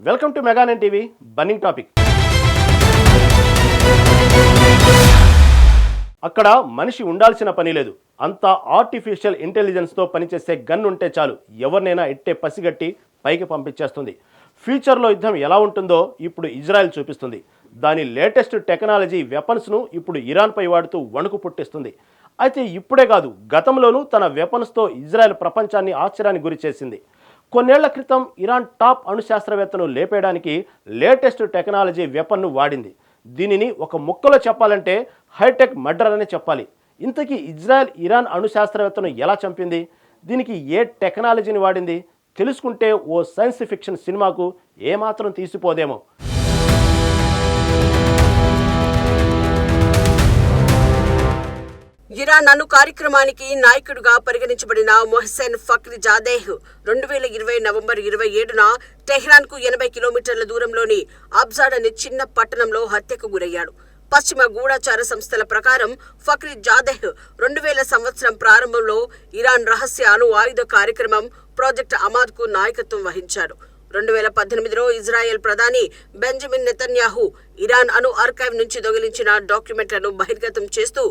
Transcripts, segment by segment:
Welcome to Mega Nine TV బన్నింగ్ topic. అక్కడ మనిషి ఉండాల్సిన పని లేదు. అంతా ఆర్టిఫిషియల్ ఇంటెలిజెన్స్తో పనిచేసే గన్ ఉంటే చాలు, ఎవరినైనా ఎట్టే పసిగట్టి పైకి పంపించేస్తుంది. ఫ్యూచర్లో యుద్ధం ఎలా ఉంటుందో ఇప్పుడు ఇజ్రాయెల్ చూపిస్తుంది. దాని లేటెస్ట్ టెక్నాలజీ వెపన్స్ను ఇప్పుడు ఇరాన్పై వాడుతూ వణుకు పుట్టిస్తుంది. అయితే ఇప్పుడే కాదు, గతంలోనూ తన వెపన్స్తో ఇజ్రాయెల్ ప్రపంచాన్ని ఆశ్చర్యానికి గురి చేసింది. కొన్నేళ్ల క్రితం ఇరాన్ టాప్ అణుశాస్త్రవేత్తను లేపేయడానికి లేటెస్ట్ టెక్నాలజీ వెపన్ను వాడింది. దీనిని ఒక ముక్కలో చెప్పాలంటే హైటెక్ మర్డర్ అనే చెప్పాలి. ఇంతకీ ఇజ్రాయెల్ ఇరాన్ అణుశాస్త్రవేత్తను ఎలా చంపింది, దీనికి ఏ టెక్నాలజీని వాడింది తెలుసుకుంటే ఓ సైన్స్ ఫిక్షన్ సినిమాకు ఏమాత్రం తీసిపోదేమో. ఇరాన్ అణు కార్యక్రమానికి నాయకుడిగా పరిగణించబడిన మొహ్సెన్ ఫఖ్రీజాదేహ్ 2020 నవంబర్ 27న టెహ్రాన్కు 80 కిలోమీటర్ల దూరంలోని అబ్జాడ్ అనే చిన్న పట్టణంలో హత్యకు గురయ్యాడు. పశ్చిమ గూఢచార సంస్థల ప్రకారం ఫఖ్రీజాదేహ్ 2000 సంవత్సరం ప్రారంభంలో ఇరాన్ రహస్య అణు ఆయుధ కార్యక్రమం ప్రాజెక్ట్ అమాద్కు నాయకత్వం వహించాడు. 2018లో ఇజ్రాయెల్ ప్రధాని బెంజమిన్ నెతన్యాహు ఇరాన్ అణు ఆర్కైవ్ నుంచి దొంగిలించిన డాక్యుమెంట్లను బహిర్గతం చేస్తూ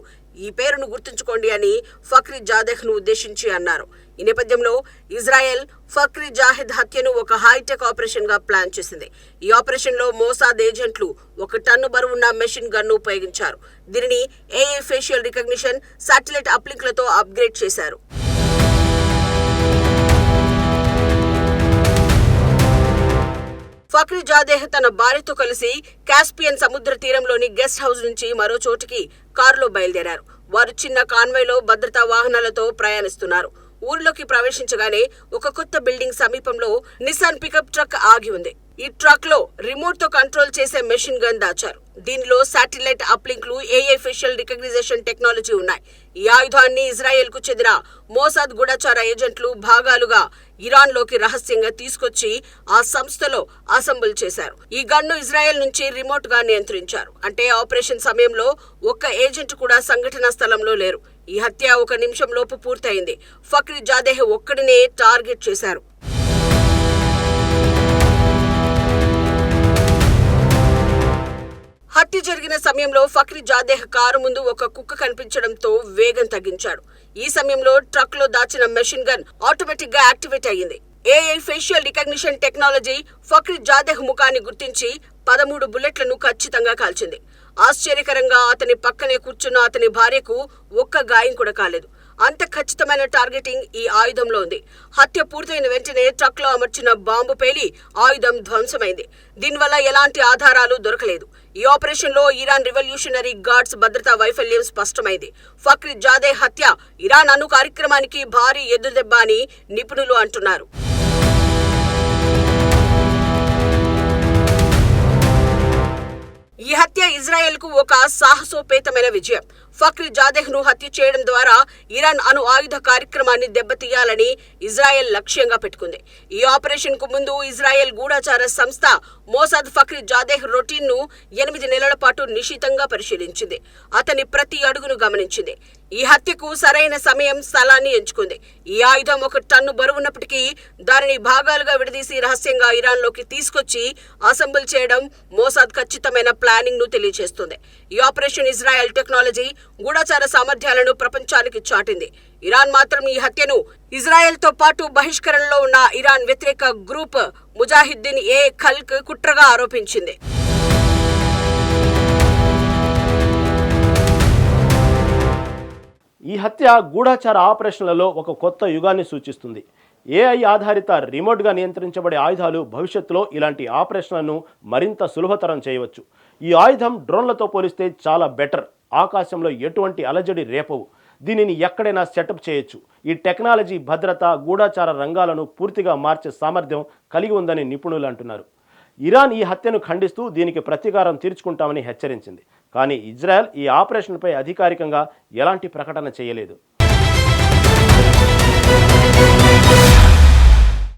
ఈ పేరును గుర్తుంచుకోండి అని ఫఖ్రీజాదేహ్ను ఉద్దేశించి అన్నారు. ఈ నేపథ్యంలో ఇజ్రాయెల్ ఫఖ్రీజాదేహ్ హత్యను ఒక హైటెక్ ఆపరేషన్ గా ప్లాన్ చేసింది. ఈ ఆపరేషన్ లో మోసాద్ ఏజెంట్లు 1 టన్ను బరువున్న మెషిన్ గన్ను ఉపయోగించారు. దీనిని ఏఐ ఫేషియల్ రికగ్నిషన్, శాటిలైట్ అప్లింక్లతో అప్గ్రేడ్ చేశారు. ఫఖ్రీజాదేహ్ తన భార్యతో కలిసి కాస్పియన్ సముద్ర తీరంలోని గెస్ట్ హౌస్ నుంచి మరో చోటికి కారులో బయలుదేరారు. వారు చిన్న కాన్వాయ్లో భద్రతా వాహనాలతో ప్రయాణిస్తున్నారు. ఊరిలోకి ప్రవేశించగానే ఒక కొత్త బిల్డింగ్ సమీపంలో నిసాన్ పికప్ ట్రక్ ఆగి ఉంది. ఈ ట్రక్ లో రిమోట్ తో కంట్రోల్ చేసే మెషిన్ గన్ దాచారు. దీనిలో శాటిలైట్ అప్లింక్లు, ఏఐ ఫేషియల్ రికగ్నిషన్ టెక్నాలజీ ఉన్నాయి. ఈ ఆయుధాన్ని ఇజ్రాయెల్ కు చెందిన మోసాద్ గూఢచార ఏజెంట్లు భాగాలుగా ఇరాన్ లోకి రహస్యంగా తీసుకొచ్చి ఆ సంస్థలో అసెంబుల్ చేశారు. ఈ గన్ను ఇజ్రాయెల్ నుంచి రిమోట్ గా నియంత్రించారు. అంటే ఆపరేషన్ సమయంలో ఒక్క ఏజెంట్ కూడా సంఘటనా స్థలంలో లేరు. ఈ హత్య 1 నిమిషం లోపు పూర్తయింది. ఫఖ్రీజాదేహ్ ఒక్కడినే టార్గెట్ చేశారు. హత్య జరిగిన సమయంలో ఫఖ్రీజాదేహ్ కారు ముందు ఒక కుక్క కనిపించడంతో వేగం తగ్గించాడు. ఈ సమయంలో ట్రక్ లో దాచిన మెషిన్ గన్ ఆటోమేటిక్ గా యాక్టివేట్ అయ్యింది. ఏఐ ఫేషియల్ రికగ్నిషన్ టెక్నాలజీ ఫఖ్రీజాదేహ్ ముఖాన్ని గుర్తించి 13 బుల్లెట్లను ఖచ్చితంగా కాల్చింది. ఆశ్చర్యకరంగా అతని పక్కనే కూర్చున్న అతని భార్యకు ఒక్క గాయం కూడా కాలేదు. అంత ఖచ్చితమైన టార్గెటింగ్ ఈ ఆయుధంలో ఉంది. హత్య పూర్తయిన వెంటనే ట్రక్ లో అమర్చిన బాంబు పేలి ఆయుధం ధ్వంసమైంది. దీనివల్ల ఎలాంటి ఆధారాలు దొరకలేదు. ఈ ఆపరేషన్ లో ఇరాన్ రివల్యూషనరీ గార్డ్స్ భద్రతా వైఫల్యం స్పష్టమైంది. ఫఖ్రీజాదేహ్ హత్య ఇరాన్ అణు కార్యక్రమానికి భారీ ఎదురుదెబ్బ అని నిపుణులు అంటున్నారు. ఈ హత్య ఇజ్రాయెల్ కు ఒక సాహసోపేతమైన విజయం. ఫఖ్రీజాదేహ్ ను హత్య చేయడం ద్వారా ఇరాన్ అణు ఆయుధ కార్యక్రమాన్ని దెబ్బతీయాలని ఇజ్రాయెల్ లక్ష్యంగా పెట్టుకుంది. ఈ ఆపరేషన్ కు ముందు ఇజ్రాయెల్ గూఢచార సంస్థ మోసాద్ ఫఖ్రీజాదేహ్ రొటీన్ ను 8 నెలల పాటు నిశితంగా పరిశీలించింది. అతని ప్రతి అడుగును గమనించింది. ఈ హత్యకు సరైన సమయం, స్థలాన్ని ఎంచుకుంది. ఈ ఆయుధం 1 టన్ను బరువున్నప్పటికీ దానిని భాగాలుగా విడదీసి రహస్యంగా ఇరాన్ లోకి తీసుకొచ్చి అసెంబుల్ చేయడం మోసాద్ ఖచ్చితమైన ప్లానింగ్ ను తెలియజేస్తుంది. ఈ ఆపరేషన్ ఇజ్రాయెల్ టెక్నాలజీ, గూఢచార సామర్థ్యాలను ప్రపంచానికి చాటింది. ఇరాన్ మాత్రం ఈ హత్యను ఇజ్రాయెల్ తో పాటు బహిష్కరణలో ఉన్న ఇరాన్ వ్యతిరేక గ్రూప్ ముజాహిద్దీన్ ఏ ఖల్క్ కుట్రగా ఆరోపించింది. ఈ హత్య గూఢచార ఆపరేషన్లలో ఒక కొత్త యుగాన్ని సూచిస్తుంది. ఏఐ ఆధారిత రిమోట్గా నియంత్రించబడే ఆయుధాలు భవిష్యత్తులో ఇలాంటి ఆపరేషన్లను మరింత సులభతరం చేయవచ్చు. ఈ ఆయుధం డ్రోన్లతో పోలిస్తే చాలా బెటర్. ఆకాశంలో ఎటువంటి అలజడి రేపవు. దీనిని ఎక్కడైనా సెటప్ చేయొచ్చు. ఈ టెక్నాలజీ భద్రత, గూఢచార రంగాలను పూర్తిగా మార్చే సామర్థ్యం కలిగి ఉందని నిపుణులు అంటున్నారు. ఇరాన్ ఈ హత్యను ఖండిస్తూ దీనికి ప్రతీకారం తీర్చుకుంటామని హెచ్చరించింది. కానీ ఇజ్రాయెల్ ఈ ఆపరేషన్పై అధికారికంగా ఎలాంటి ప్రకటన చేయలేదు.